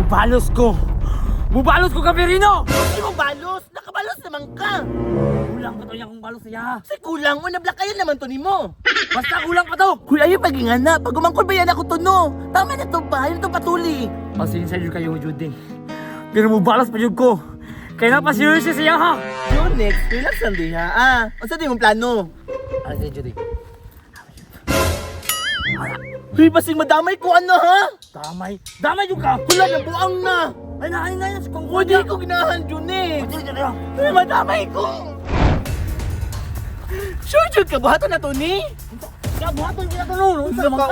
Bubalos ko! Bubalos ko ka, Perino! Hindi mo balos! Nakabalos naman ka! Kulang pa to niya kung balos niya. Kasi kulang mo, nablock kayo naman to ni mo! Basta kulang pa to! Kuya, yung pagingana, pag umangkol ba yan ako to no? Tama na to ba? Yun to patuli! Pasensya yun kayo, Judy. Pero bubalos pa yun ko. Kaya napasiryoso siya ha! Yun, next, relax lang di ha. Asa di mong plano? Ano siya, Judy? Huy, basing madamay ko ano ha? Damay! Damay yung ka! Wala na, buang na! Ay, na, si Kong Hindi ko ginahan yun eh! Huy, madamay ko! Sure, Jud, kabuhato na to ni? Kabuhaton kita to no!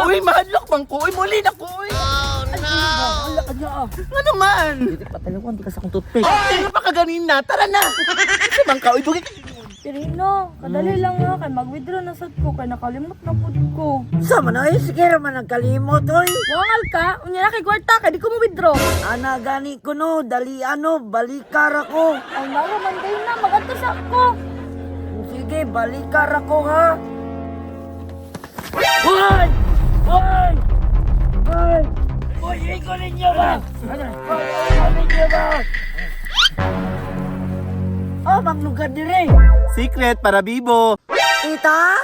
Uy, mahadlok bang ko? Uy, muli na ko! Uy! Ang lakad niya ah! Ano man? Judy, patalawan, di ka sa kong toothpick. Tingnan pa kaganina, tara na! Kasi bang ka, uy, dugi ka! Pirino, kadali lang nga kay mag-withdraw na sad ko kay nakalimot na pud ko. Sama na eh, sige raman nagkalimot oy. Wangal ka, unya na kay kwarta kay di ko mo withdraw. Ana gani ko no, dali ano, balikar ako. Ay nawa man kayo na magadto sa ako. Sige, balikar ako ha. Hoy! Hoy! Hoy! Hoy, iko ninyo ba? Hoy, iko ninyo ba? Oh, manglugad dire. Secret para Bibo! Tita?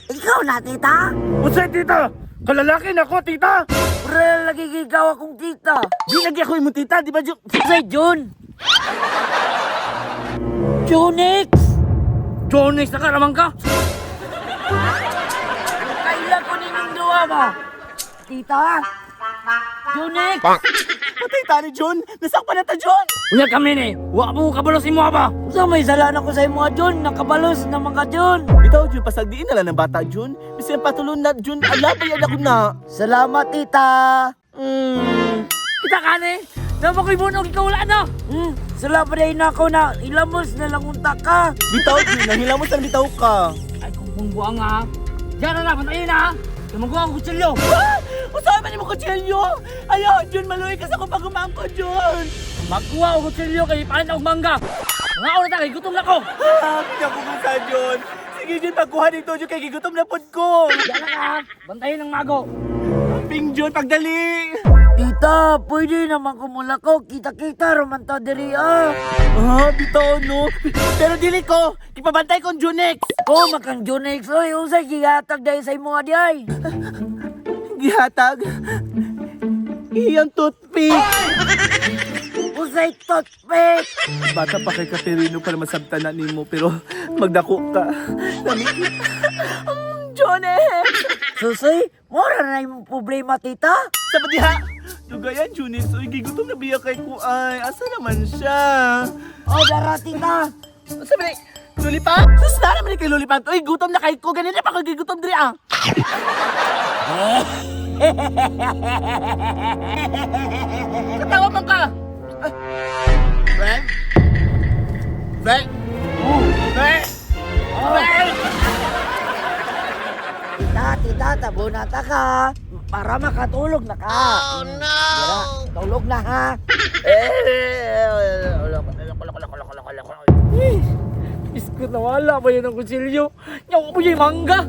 Ikaw na, tita? Usay, tita! Kalalaki na ko, tita! Pre, lagi gigaw akong tita. Di lagi ako imong tita, di ba, Jun? Say, Jun. Junix! Jonix, nakaraman ka? Kaila ko ninyong duwa ba? Tita? Junix! Patay tani, John! Nasakpan na ta, John! Unya kami ni, wa mo kabalos imo ba? Sa may salaan ako sa imo, Jun. Nakabalos na mga Jun. Ikaw, Jun, pasagdiin na lang ng bata, Jun. Kasi patulon na, Jun. Alabayan ako na. Salamat, tita. Kita ka ni, dapat ko'y bunog ikaw wala na! Salamat rin ako na ilamos na lang unta ka. Bitaw, Jun. Nahilamos lang bitaw ka. Ay, kung bungbuang nga, diyan na, pantayin na ha! Tumuguan ang kutsilyo! Usama ni mo kutsilyo! Ayaw, Jun, maluwi ka sa kong pagumangko, Jun! Magkuha ang kutsilyo kay palit ako mangga! Mga oras na kay gutom na ko! Pinapubuka, Jun! Sige, Jun, pagkuha dito, Jun, kay gigutom na pod ko! Diyan na ka ha! Bantayin ng mago! Ping, Jun, pagdali! Tita, pwede naman kumula ko. Kita-kita, romanta diri ah. Bitaw, no? Pero dili ko! Ipabantay kong Junex! Oh, makang Junix. Oy, usay gigatag dahil sa imo adi ay. Gihatag! Iyang toothpick! Usay toothpick. Bata pa kay Katerino para masabtan na nimo, pero magdako ka. Jonex! Susoy, mura na yung problema, tita. Sa patiha! Dugayan, Junex. Uy, gigutom na biya kay Kuay. Asa naman siya? Oh, dara, tita. Sabi na, Lulipap? Sus na naman kay Lulipap. Uy, gutom na kay ko. Ganyan na pa ako gigutom diri ah. Katawa man ka. Frank? Frank? Frank? Frank? Tita, tabo na ta ka. Para makatulog na ka. Oh, no! Dara, tulog na ha. Iskot na wala ba yun ang kutsilyo? Nyawa mo yung mangga!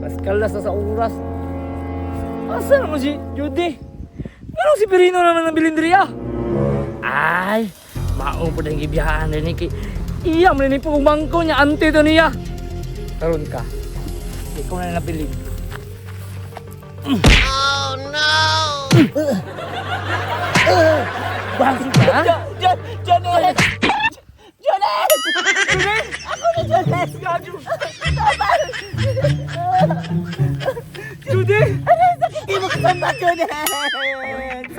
Kaskalas na sa oras. Asa naman si Judy? Ganun si Perino naman ng bilindriya? Ay, maong po na yung ibiyahan rin ni Iya mo rin po umangko niya, ante to niya. Karoon ka. Ikaw na nabilin. Oh no! Bangsi ka? Jonex! Jonex! Ako na Jonex! Judy! Hindi mo kasama, Jonex!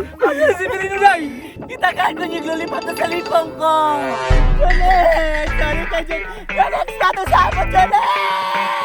Ano si Perino day? Itagaan ko yung lulipat na sa lipong ko! Jonex! Sorry ka, Jonex! Jonex! Nato sa ako, Jonex!